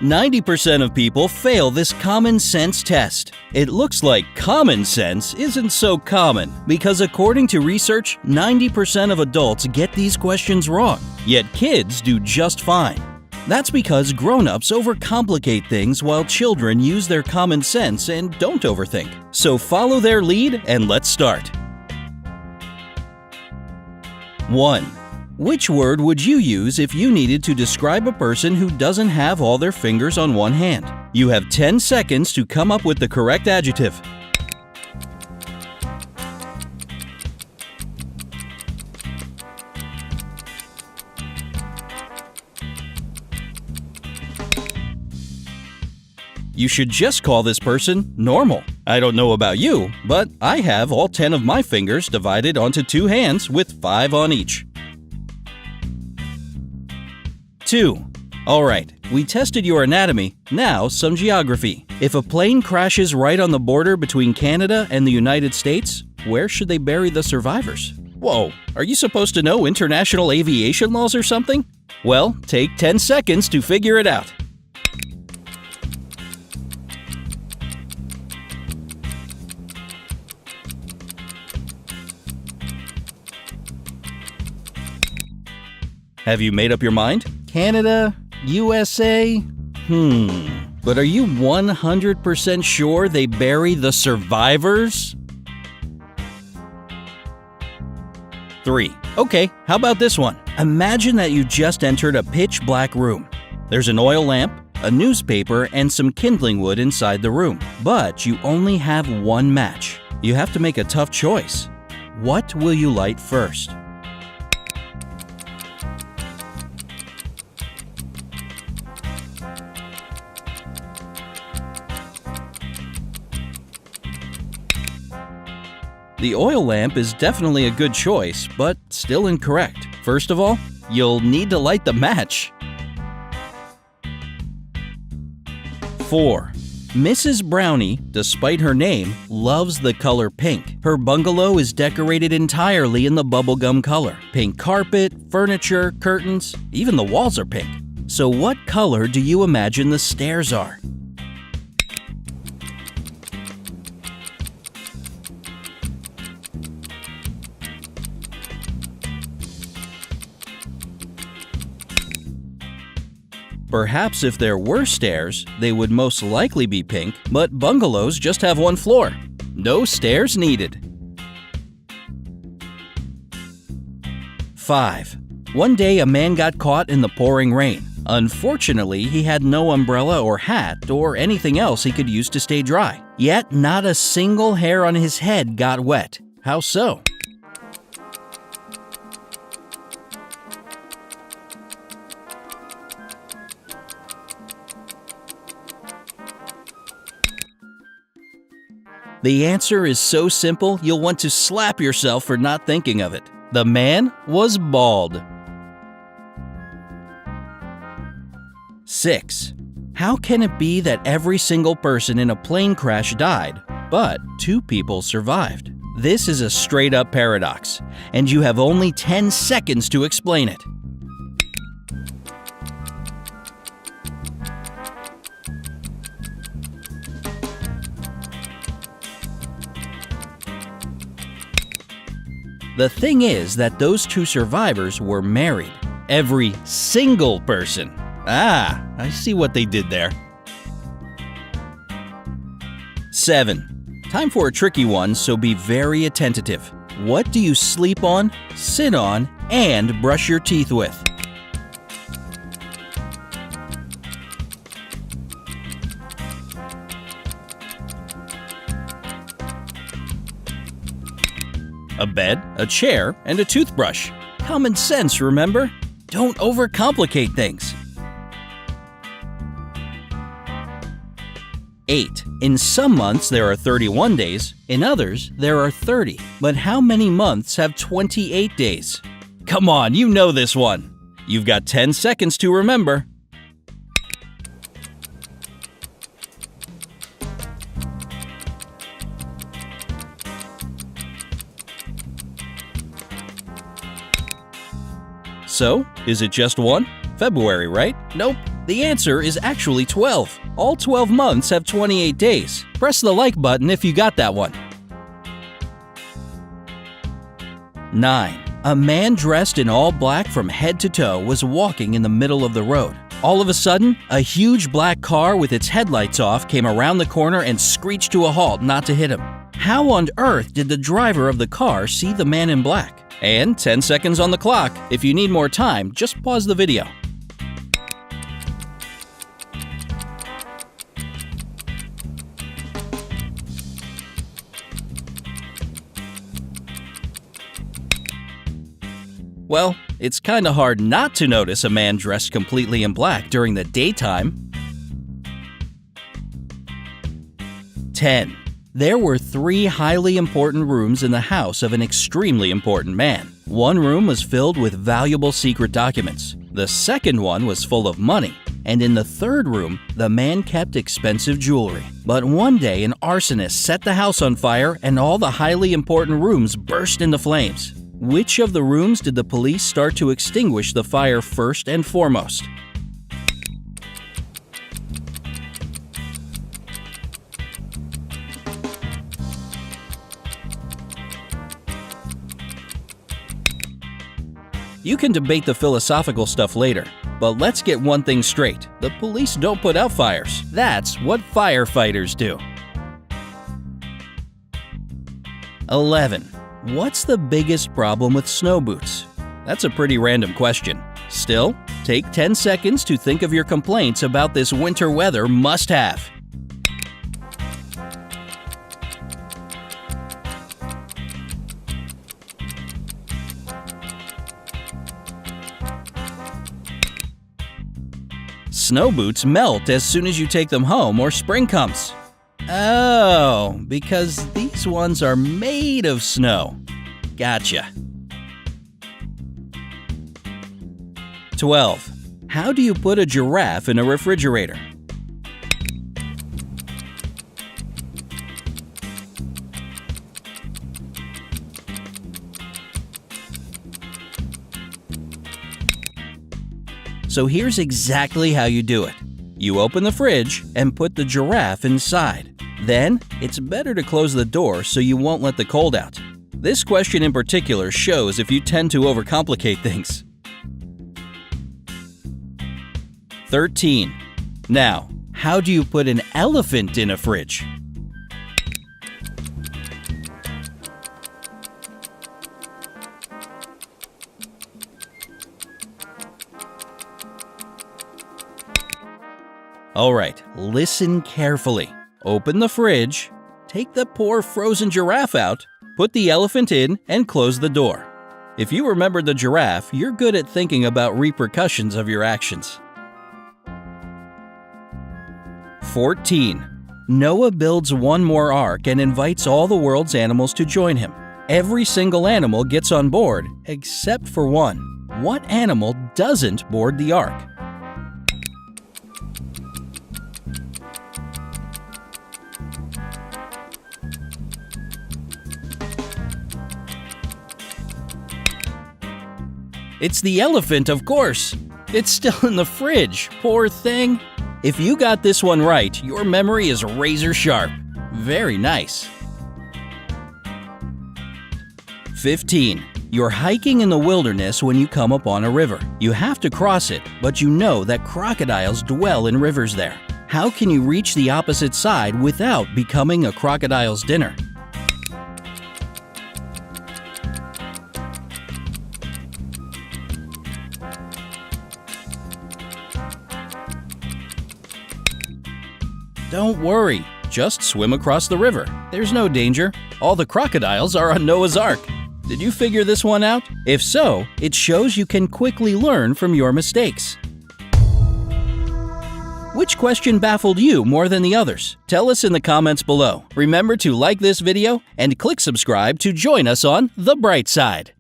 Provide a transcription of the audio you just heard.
90% of people fail this common sense test. It looks like common sense isn't so common because according to research, 90% of adults get these questions wrong, yet kids do just fine. That's because grown-ups overcomplicate things while children use their common sense and don't overthink. So follow their lead and let's start. 1. Which word would you use if you needed to describe a person who doesn't have all their fingers on one hand? You have 10 seconds to come up with the correct adjective. You should just call this person normal. I don't know about you, but I have all 10 of my fingers divided onto 2 hands with 5 on each. 2. Alright, we tested your anatomy, now some geography. If a plane crashes right on the border between Canada and the United States, where should they bury the survivors? Whoa, are you supposed to know international aviation laws or something? Well, take 10 seconds to figure it out. Have you made up your mind? Canada? USA? But are you 100% sure they bury the survivors? 3. Okay, how about this one? Imagine that you just entered a pitch black room. There's an oil lamp, a newspaper, and some kindling wood inside the room. But you only have one match. You have to make a tough choice. What will you light first? The oil lamp is definitely a good choice, but still incorrect. First of all, you'll need to light the match. 4. Mrs. Brownie, despite her name, loves the color pink. Her bungalow is decorated entirely in the bubblegum color. Pink carpet, furniture, curtains, even the walls are pink. So what color do you imagine the stairs are? Perhaps if there were stairs, they would most likely be pink, but bungalows just have one floor. No stairs needed. 5. One day a man got caught in the pouring rain. Unfortunately, he had no umbrella or hat or anything else he could use to stay dry. Yet not a single hair on his head got wet. How so? The answer is so simple, you'll want to slap yourself for not thinking of it. The man was bald. 6. How can it be that every single person in a plane crash died, but 2 people survived? This is a straight-up paradox, and you have only 10 seconds to explain it. The thing is that those 2 survivors were married. Every single person. Ah, I see what they did there. 7. Time for a tricky one, so be very attentive. What do you sleep on, sit on, and brush your teeth with? A bed, a chair, and a toothbrush. Common sense, remember? Don't overcomplicate things. 8. In some months there are 31 days, in others there are 30. But how many months have 28 days? Come on, you know this one. You've got 10 seconds to remember. So, is it just one? February, right? Nope. The answer is actually 12. All 12 months have 28 days. Press the like button if you got that one. 9. A man dressed in all black from head to toe was walking in the middle of the road. All of a sudden, a huge black car with its headlights off came around the corner and screeched to a halt not to hit him. How on earth did the driver of the car see the man in black? And 10 seconds on the clock. If you need more time, just pause the video. Well, it's kinda hard not to notice a man dressed completely in black during the daytime. 10. There were 3 highly important rooms in the house of an extremely important man. One room was filled with valuable secret documents. The second one was full of money. And in the third room, the man kept expensive jewelry. But one day, an arsonist set the house on fire and all the highly important rooms burst into flames. Which of the rooms did the police start to extinguish the fire first and foremost? You can debate the philosophical stuff later, but let's get one thing straight. The police don't put out fires. That's what firefighters do. 11. What's the biggest problem with snow boots? That's a pretty random question. Still, take 10 seconds to think of your complaints about this winter weather must-have. Snow boots melt as soon as you take them home or spring comes. Oh, because these ones are made of snow. Gotcha. 12. How do you put a giraffe in a refrigerator? So here's exactly how you do it. You open the fridge and put the giraffe inside. Then, it's better to close the door so you won't let the cold out. This question in particular shows if you tend to overcomplicate things. 13. Now, how do you put an elephant in a fridge? Alright, listen carefully. Open the fridge, take the poor frozen giraffe out, put the elephant in, and close the door. If you remember the giraffe, you're good at thinking about repercussions of your actions. 14. Noah builds one more ark and invites all the world's animals to join him. Every single animal gets on board, except for one. What animal doesn't board the ark? It's the elephant, of course. It's still in the fridge, poor thing. If you got this one right, your memory is razor sharp. Very nice. 15. You're hiking in the wilderness when you come upon a river. You have to cross it, but you know that crocodiles dwell in rivers there. How can you reach the opposite side without becoming a crocodile's dinner? Don't worry, just swim across the river. There's no danger. All the crocodiles are on Noah's Ark. Did you figure this one out? If so, it shows you can quickly learn from your mistakes. Which question baffled you more than the others? Tell us in the comments below. Remember to like this video and click subscribe to join us on The Bright Side.